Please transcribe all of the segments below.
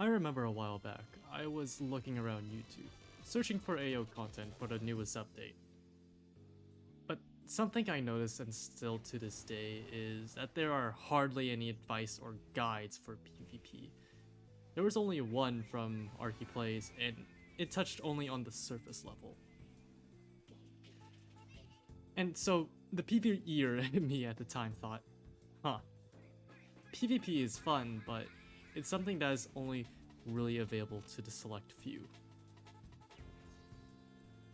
I remember a while back, I was looking around YouTube, searching for AO content for the newest update. But something I noticed and still to this day is that there are hardly any advice or guides for PvP. There was only one from Arcane Plays, and it touched only on the surface level. And so the PvEer in me at the time thought, PvP is fun, but it's something that is only really available to the select few.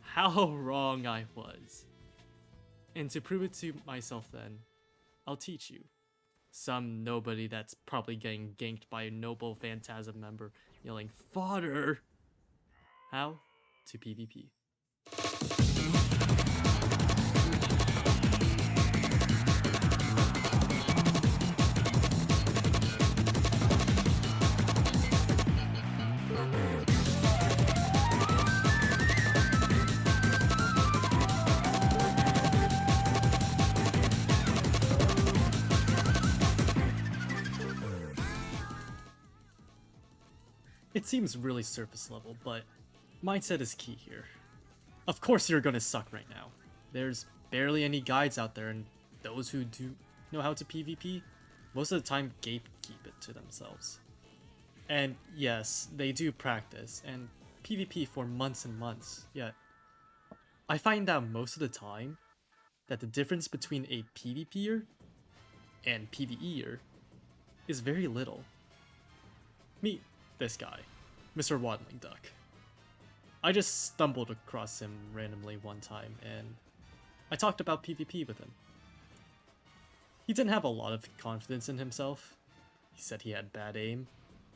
How wrong I was. And to prove it to myself then, I'll teach you. Some nobody that's probably getting ganked by a noble phantasm member yelling fodder. How to PvP. It seems really surface level, but mindset is key here. Of course you're gonna suck right now. There's barely any guides out there, and those who do know how to PvP, most of the time gatekeep it to themselves. And yes, they do practice and PvP for months and months, yet I find out most of the time that the difference between a PvPer and PvEer is very little. Meet this guy, Mr. Waddling Duck. I just stumbled across him randomly one time, and I talked about PvP with him. He didn't have a lot of confidence in himself. He said he had bad aim,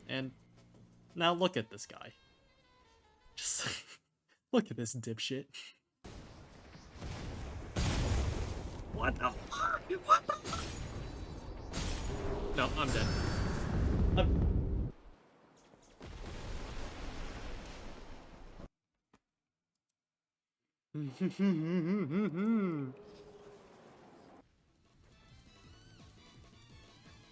and now look at this guy. Just look at this dipshit. What the fuck? What the fuck? No, I'm dead.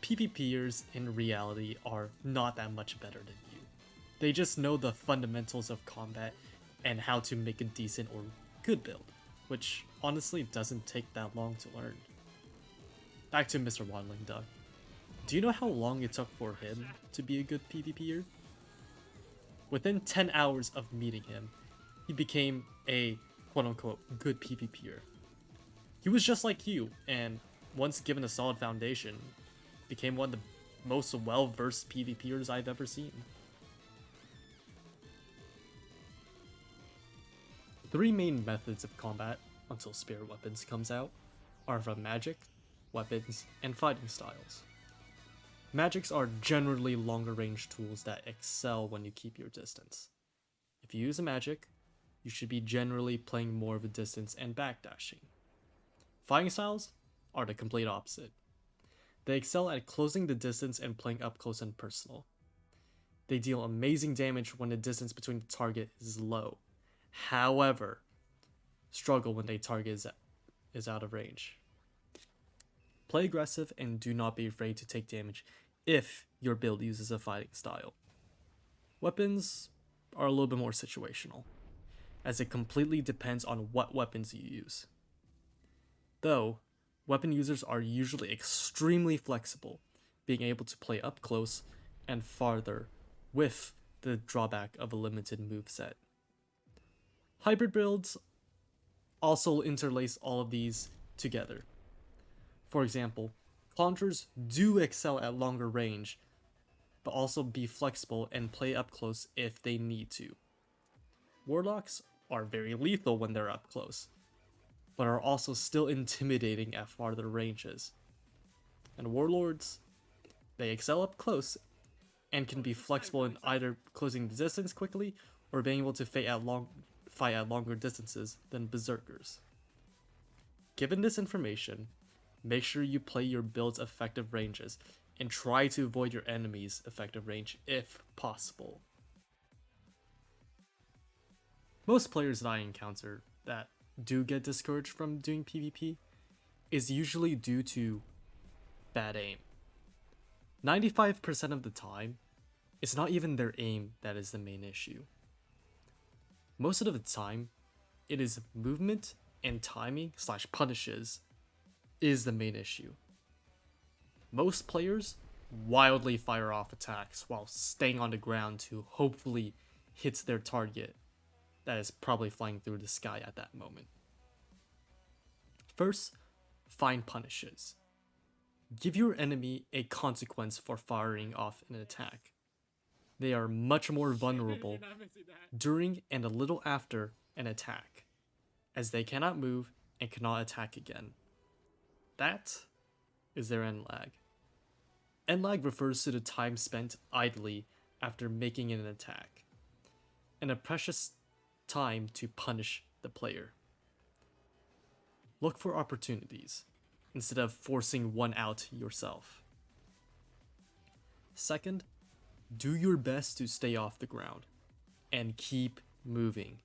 PvPers in reality are not that much better than you. They just know the fundamentals of combat and how to make a decent or good build, which honestly doesn't take that long to learn. Back to Mr. Waddling Duck. Do you know how long it took for him to be a good PvPer? Within 10 hours of meeting him, he became a quote-unquote good PvPer. He was just like you, and once given a solid foundation, became one of the most well-versed PvPers I've ever seen. Three main methods of combat, until Spirit Weapons comes out, are from magic, weapons, and fighting styles. Magics are generally longer range tools that excel when you keep your distance. If you use a magic, you should be generally playing more of a distance and backdashing. Fighting styles are the complete opposite. They excel at closing the distance and playing up close and personal. They deal amazing damage when the distance between the target is low. However, struggle when the target is out of range. Play aggressive and do not be afraid to take damage if your build uses a fighting style. Weapons are a little bit more situational, as it completely depends on what weapons you use. Though, weapon users are usually extremely flexible, being able to play up close and farther with the drawback of a limited moveset. Hybrid builds also interlace all of these together. For example, Conjurers do excel at longer range, but also be flexible and play up close if they need to. Warlocks are very lethal when they're up close, but are also still intimidating at farther ranges. And Warlords, they excel up close and can be flexible in either closing the distance quickly or being able to fight at longer distances than Berserkers. Given this information, make sure you play your build's effective ranges and try to avoid your enemy's effective range if possible. Most players that I encounter that do get discouraged from doing PvP is usually due to bad aim. 95% of the time, it's not even their aim that is the main issue. Most of the time, it is movement and timing / punishes is the main issue. Most players wildly fire off attacks while staying on the ground to hopefully hit their target that is probably flying through the sky at that moment. First, find punishes. Give your enemy a consequence for firing off an attack. They are much more vulnerable during and a little after an attack, as they cannot move and cannot attack again. That is their end lag. End lag refers to the time spent idly after making an attack, and a precious time to punish the player. Look for opportunities, instead of forcing one out yourself. Second, do your best to stay off the ground, and keep moving.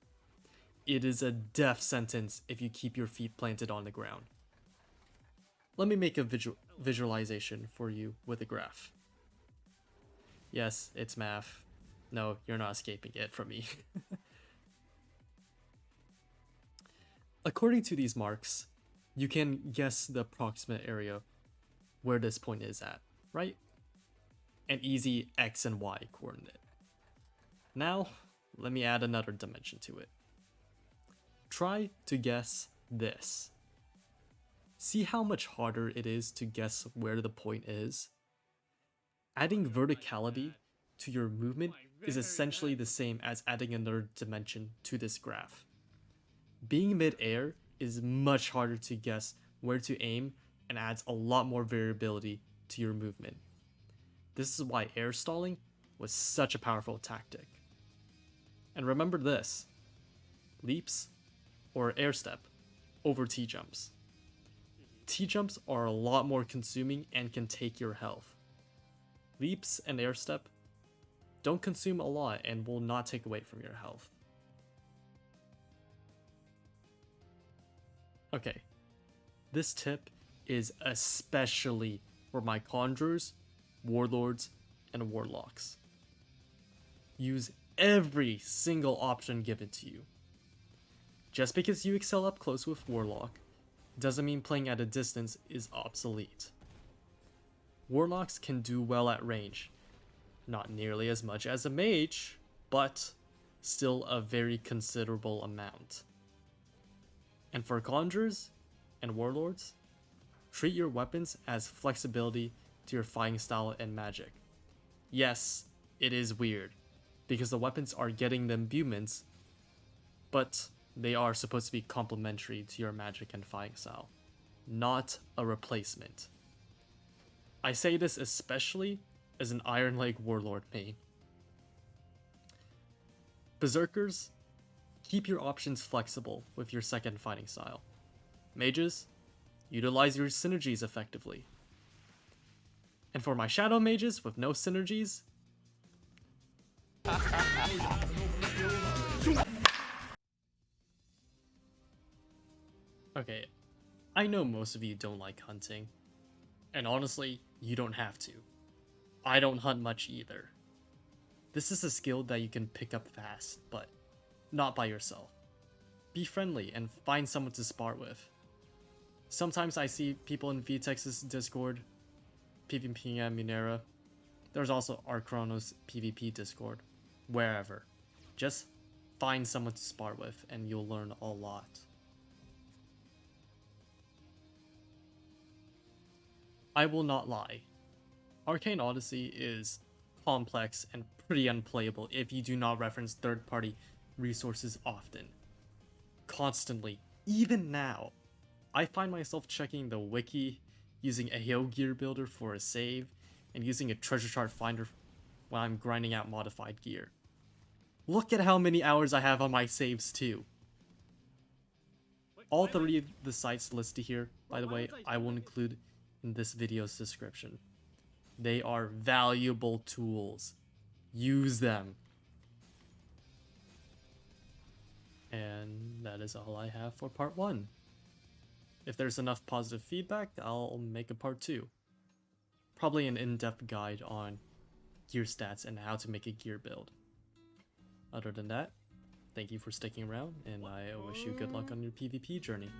It is a death sentence if you keep your feet planted on the ground. Let me make a visualization for you with a graph. Yes, it's math. No, you're not escaping it from me. According to these marks, you can guess the approximate area where this point is at, right? An easy X and Y coordinate. Now, let me add another dimension to it. Try to guess this. See how much harder it is to guess where the point is? Adding verticality to your movement is essentially the same as adding another dimension to this graph. Being mid-air is much harder to guess where to aim and adds a lot more variability to your movement. This is why air stalling was such a powerful tactic. And remember this: leaps or air step over T-jumps. T-jumps are a lot more consuming and can take your health. Leaps and air step don't consume a lot and will not take away from your health. Okay, this tip is especially for my conjurers, warlords, and warlocks. Use every single option given to you. Just because you excel up close with warlock doesn't mean playing at a distance is obsolete. Warlocks can do well at range, not nearly as much as a mage, but still a very considerable amount. And for conjurers and warlords, treat your weapons as flexibility to your fighting style and magic. Yes, it is weird, because the weapons are getting the imbuements, but they are supposed to be complementary to your magic and fighting style, not a replacement. I say this especially as an Iron Leg Warlord main. Berserkers, keep your options flexible with your second fighting style. Mages, utilize your synergies effectively. And for my shadow mages with no synergies, okay, I know most of you don't like hunting, and honestly, you don't have to. I don't hunt much either. This is a skill that you can pick up fast, but not by yourself. Be friendly and find someone to spar with. Sometimes I see people in VTex's Discord, PvPM Munera. There's also Arcrono's PvP Discord. Wherever. Just find someone to spar with and you'll learn a lot. I will not lie. Arcane Odyssey is complex and pretty unplayable if you do not reference third-party resources often. Constantly. Even now, I find myself checking the wiki, using a Heo gear builder for a save, and using a treasure chart finder when I'm grinding out modified gear. Look at how many hours I have on my saves too. All three of the sites listed here, by the way, I will include in this video's description. They are valuable tools. Use them. And that is all I have for part 1. If there's enough positive feedback, I'll make a part 2. Probably an in-depth guide on gear stats, and how to make a gear build. Other than that, thank you for sticking around, and I wish you good luck on your PvP journey.